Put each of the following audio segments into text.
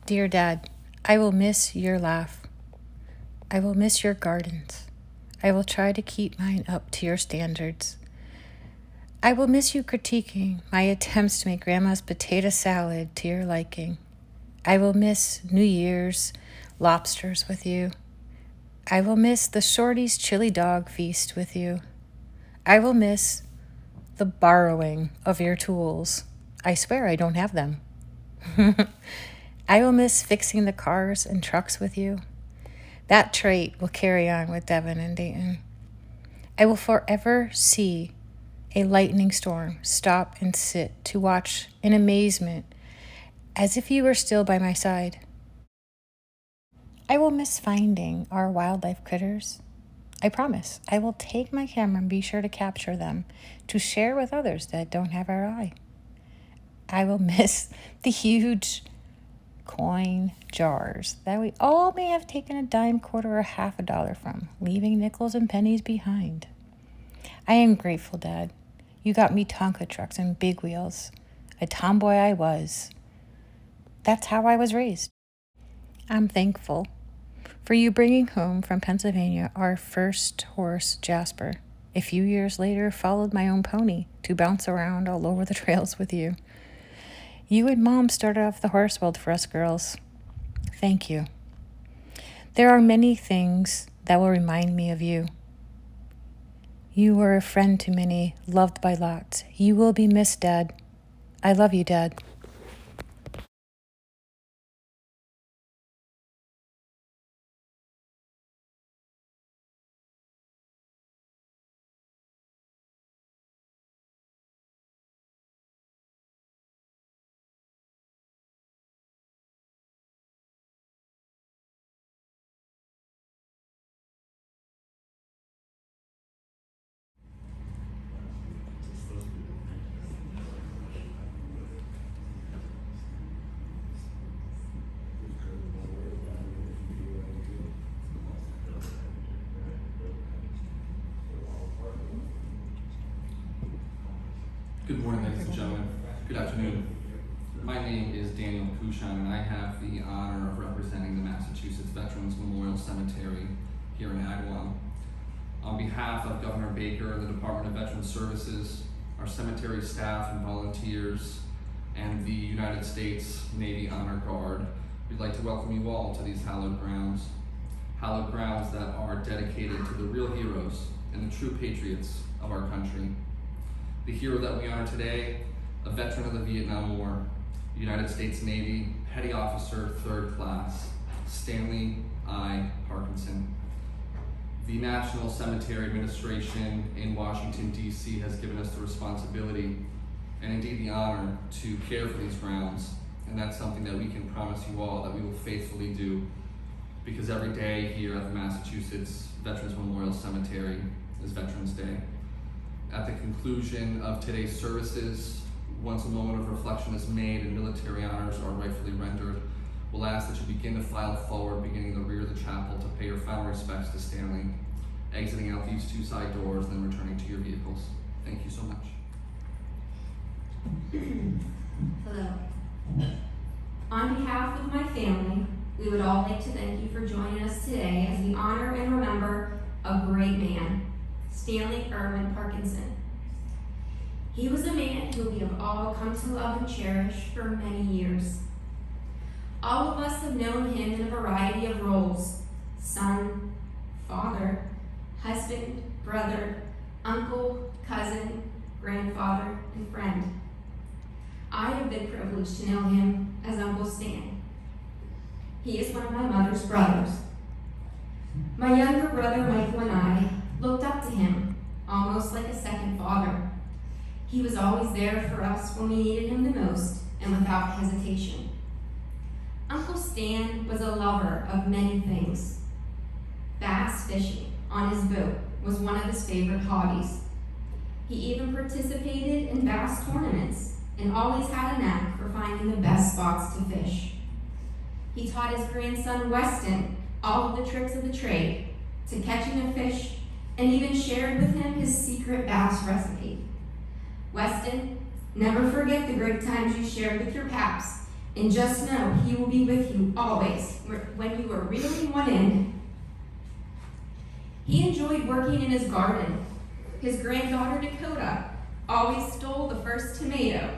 Dear Dad, I will miss your laugh. I will miss your gardens. I will try to keep mine up to your standards. I will miss you critiquing my attempts to make Grandma's potato salad to your liking. I will miss New Year's lobsters with you. I will miss the Shorty's chili dog feast with you. I will miss the borrowing of your tools. I swear I don't have them. I will miss fixing the cars and trucks with you. That trait will carry on with Devin and Dayton. I will forever see a lightning storm stop and sit to watch in amazement as if you were still by my side. I will miss finding our wildlife critters. I promise I will take my camera and be sure to capture them to share with others that don't have our eye. I will miss the huge coin jars that we all may have taken a dime, quarter, or half a dollar from, leaving nickels and pennies behind. I am grateful, Dad. You got me Tonka trucks and big wheels. A tomboy I was. That's how I was raised. I'm thankful for you bringing home from Pennsylvania our first horse, Jasper. A few years later, followed my own pony to bounce around all over the trails with you. You and Mom started off the horse world for us girls. Thank you. There are many things that will remind me of you. You were a friend to many, loved by lots. You will be missed, Dad. I love you, Dad. Good morning, ladies and gentlemen. Good afternoon. My name is Daniel Kushan, and I have the honor of representing the Massachusetts Veterans Memorial Cemetery here in Agawam. On behalf of Governor Baker and the Department of Veterans Services, our cemetery staff and volunteers, and the United States Navy Honor Guard, we'd like to welcome you all to these hallowed grounds that are dedicated to the real heroes and the true patriots of our country. The hero that we honor today, a veteran of the Vietnam War, United States Navy, Petty Officer, 3rd Class, Stanley I. Parkinson. The National Cemetery Administration in Washington, D.C. has given us the responsibility and indeed the honor to care for these grounds, and that's something that we can promise you all that we will faithfully do, because every day here at the Massachusetts Veterans Memorial Cemetery is Veterans Day. At the conclusion of today's services, once a moment of reflection is made and military honors are rightfully rendered, we'll ask that you begin to file forward, beginning in the rear of the chapel, to pay your final respects to Stanley, exiting out these 2 side doors, then returning to your vehicles. Thank you so much. Hello. On behalf of my family, we would all like to thank you for joining us today as we honor and remember a great man, Stanley Erwin Parkinson. He was a man who we have all come to love and cherish for many years. All of us have known him in a variety of roles: son, father, husband, brother, uncle, cousin, grandfather, and friend. I have been privileged to know him as Uncle Stan. He is one of my mother's brothers. My younger brother Michael and I looked up to him, almost like a second father. He was always there for us when we needed him the most, and without hesitation. Uncle Stan was a lover of many things. Bass fishing on his boat was one of his favorite hobbies. He even participated in bass tournaments and always had a knack for finding the best spots to fish. He taught his grandson Weston all of the tricks of the trade, to catching a fish, and even shared with him his secret bass recipe. Weston, never forget the great times you shared with your paps And just know he will be with you always when you are reeling one in. He enjoyed working in his garden. His granddaughter Dakota always stole the first tomato.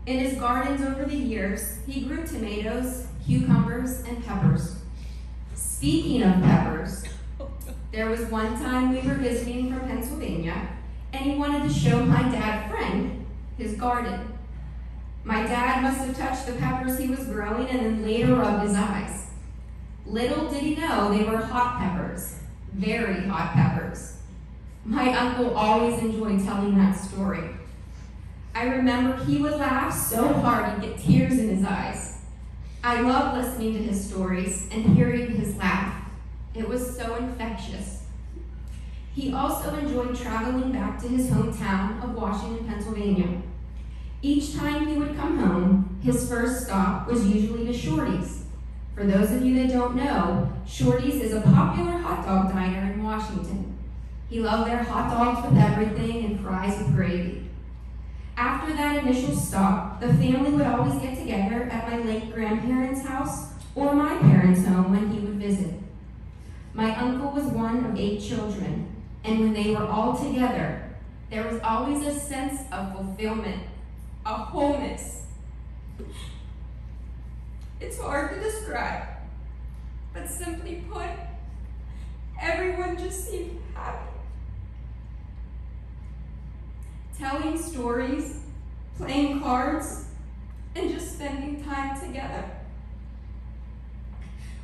In his gardens over the years, he grew tomatoes, cucumbers, and peppers. Speaking of peppers, there was one time we were visiting from Pennsylvania, and he wanted to show my dad friend his garden. My dad must have touched the peppers he was growing and then later rubbed his eyes. Little did he know they were hot peppers, very hot peppers. My uncle always enjoyed telling that story. I remember he would laugh so hard he'd get tears in his eyes. I loved listening to his stories and hearing his laugh. It was so infectious. He also enjoyed traveling back to his hometown of Washington, Pennsylvania. Each time he would come home, his first stop was usually to Shorty's. For those of you that don't know, Shorty's is a popular hot dog diner in Washington. He loved their hot dogs with everything and fries with gravy. After that initial stop, the family would always get together at my late grandparents' house or my parents' home when he would visit. My uncle was one of 8 children, and when they were all together, there was always a sense of fulfillment, a wholeness. It's hard to describe, but simply put, everyone just seemed happy. Telling stories, playing cards, and just spending time together.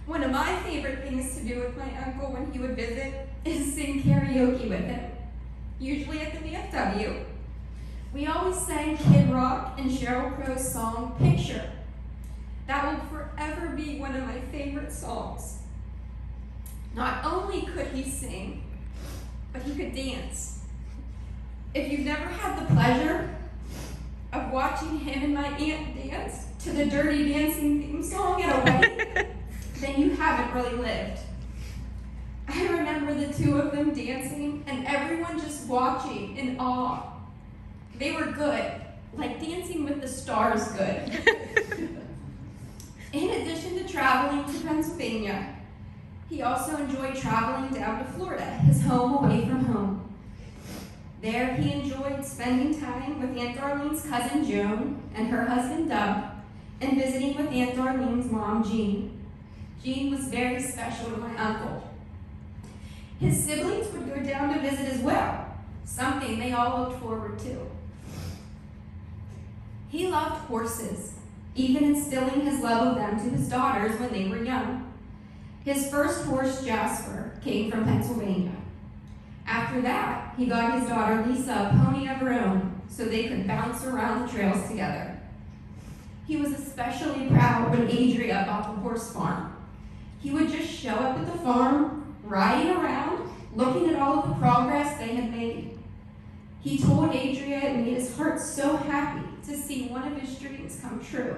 One of my favorite things to do with my uncle when he would visit is sing karaoke with him, usually at the VFW. We always sang Kid Rock and Sheryl Crow's song, Picture. That will forever be one of my favorite songs. Not only could he sing, but he could dance. If you've never had the pleasure of watching him and my aunt dance to the Dirty Dancing theme song at a wedding, then you haven't really lived. I remember the two of them dancing and everyone just watching in awe. They were good, like Dancing with the Stars good. In addition to traveling to Pennsylvania, he also enjoyed traveling down to Florida, his home away from home. There he enjoyed spending time with Aunt Darlene's cousin Joan and her husband Doug, and visiting with Aunt Darlene's mom Jean. Jean was very special to my uncle. His siblings would go down to visit as well, something they all looked forward to. He loved horses, even instilling his love of them to his daughters when they were young. His first horse, Jasper, came from Pennsylvania. After that, he got his daughter Lisa a pony of her own so they could bounce around the trails together. He was especially proud when Adria bought the horse farm. He would just show up at the farm, riding around, looking at all of the progress they had made. He told Adria it made his heart so happy to see one of his dreams come true.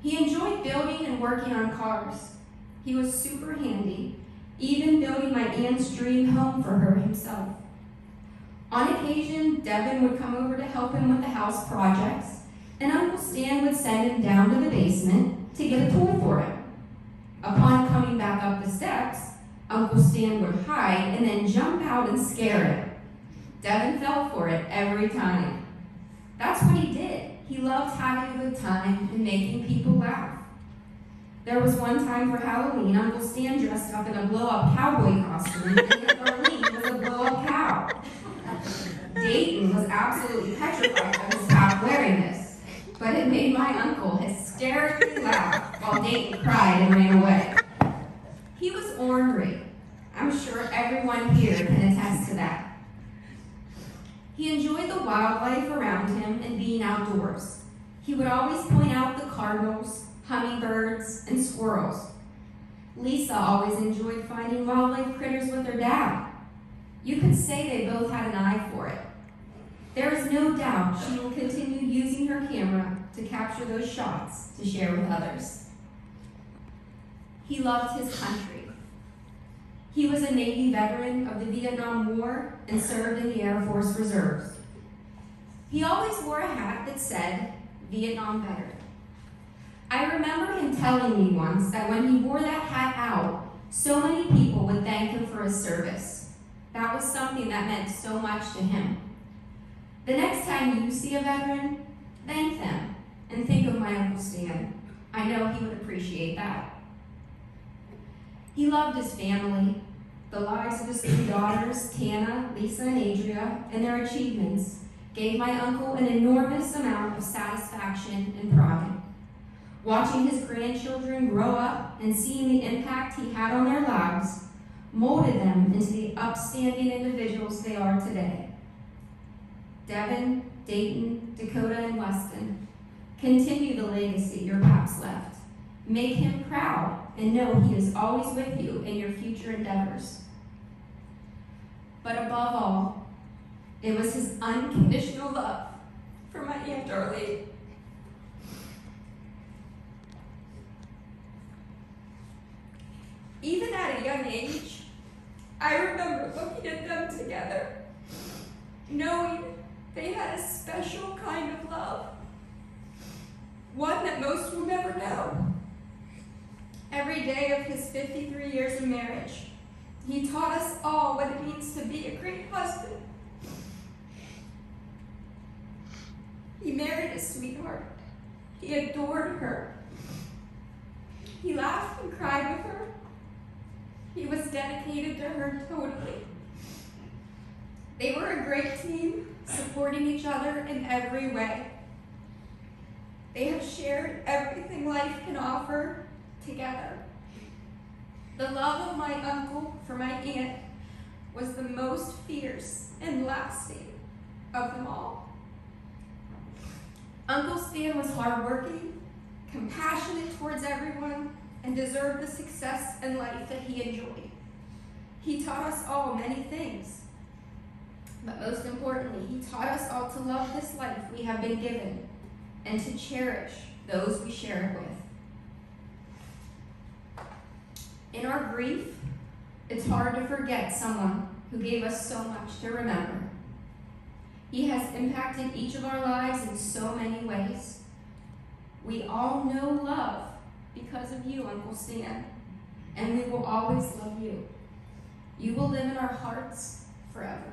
He enjoyed building and working on cars. He was super handy, even building my aunt's dream home for her himself. On occasion, Devin would come over to help him with the house projects, and Uncle Stan would send him down to the basement to get a tool for him. Upon coming back up the steps, Uncle Stan would hide and then jump out and scare him. Devin fell for it every time. That's what he did. He loved having a good time and making people laugh. There was one time for Halloween, Uncle Stan dressed up in a blow-up cowboy costume, and Aunt Darlene was a blow-up cow. Dayton was absolutely petrified of his cow wearing this, but it made my uncle hysterically laugh while Dayton cried and ran away. He was ornery. I'm sure everyone here can attest to that. He enjoyed the wildlife around him and being outdoors. He would always point out the cardinals, hummingbirds, and squirrels. Lisa always enjoyed finding wildlife critters with her dad. You could say they both had an eye for it. There is no doubt she will continue using her camera to capture those shots to share with others. He loved his country. He was a Navy veteran of the Vietnam War and served in the Air Force Reserves. He always wore a hat that said, Vietnam Veteran. remember him telling me once that when he wore that hat out, so many people would thank him for his service. That was something that meant so much to him. The next time you see a veteran, thank them and think of my Uncle Stan. I know he would appreciate that. He loved his family, the lives of his 3 daughters, Tana, Lisa, and Adria, and their achievements gave my uncle an enormous amount of satisfaction and pride. Watching his grandchildren grow up and seeing the impact he had on their lives molded them into the upstanding individuals they are today. Devin, Dayton, Dakota, and Weston, continue the legacy your paps left. Make him proud and know he is always with you in your future endeavors. But above all, it was his unconditional love for my Aunt Darlene. Even at a young age, I remember looking at them together, knowing they had a special kind of love, one that most will never know. Every day of his 53 years of marriage, he taught us all what it means to be a great husband. He married a sweetheart. He adored her. He laughed and cried with her. He was dedicated to her totally. They were a great team, supporting each other in every way. They have shared everything life can offer together. The love of my uncle for my aunt was the most fierce and lasting of them all. Uncle Stan was hardworking, compassionate towards everyone, and deserved the success and life that he enjoyed. He taught us all many things, but most importantly, he taught us all to love this life we have been given and to cherish those we share it with. In our grief, it's hard to forget someone who gave us so much to remember. He has impacted each of our lives in so many ways. We all know love because of you, Uncle Stan, and we will always love you. You will live in our hearts forever.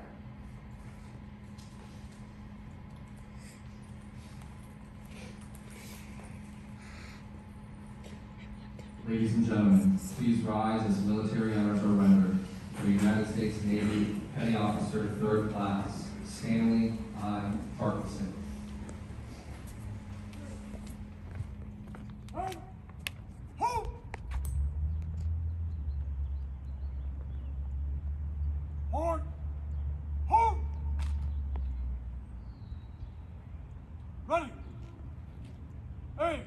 Ladies and gentlemen, please rise as military honors are rendered. For the United States Navy, Petty Officer, 3rd Class, Stanley I. Parkinson. Hard! Hard! Ready! Aim!